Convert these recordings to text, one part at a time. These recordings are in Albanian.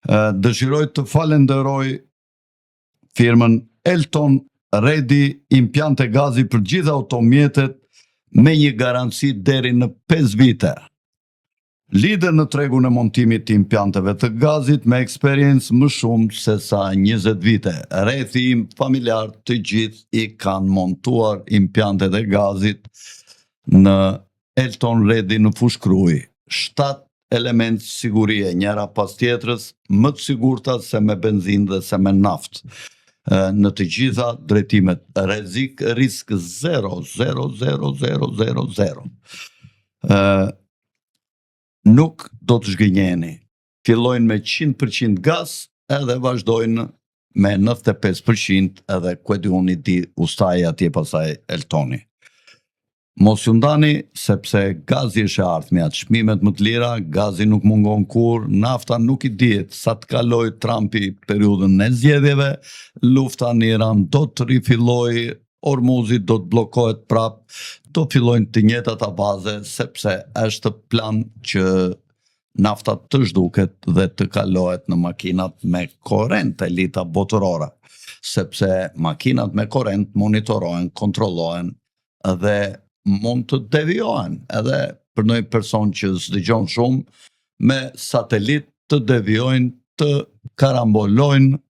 Dëshiroj të falenderoj firmën Elton Redi, impiante gazi për gjitha automjetet me një garanci deri në 5 vite. Lider në tregun e montimit të impianteve të gazit me eksperiencë më shumë se sa 20 vite. Rrethi im familjar të gjithë i kanë montuar impiantet e gazit në Elton Redi në Fushkruj. 7 element sigurie, njëra pas tjetrës, më të sigurta se me benzinë dhe se me naftë. Në të gjitha drejtimet, risk 0. Nuk do të zhgënjeni. Fillojnë me 100% gaz edhe vazhdojnë me 95% edhe kuedi unë i di ustaj atje pasaj Eltoni. Mos ju ndani sepse gazi është e ardhmja, çmimet më të lira, gazi nuk mungon kur, nafta nuk i dihet sa të kaloj Trumpi periudhën e zgjedhjeve, lufta në Iran do të rifillojë, Ormuzi do të bllokohet prap, do fillojnë të njëjtat baze sepse është plan që nafta të zhduket dhe të kalohet në makinat me korrent elita botërore, sepse makinat me korrent monitorohen, kontrollohen dhe mund të devijohen, edhe për një person që s'dëgjon shumë, me satelit të devijojnë, të karambolojnë,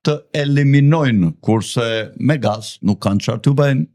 të eliminojnë, kurse me gaz nuk kanë çfarë të bëjnë.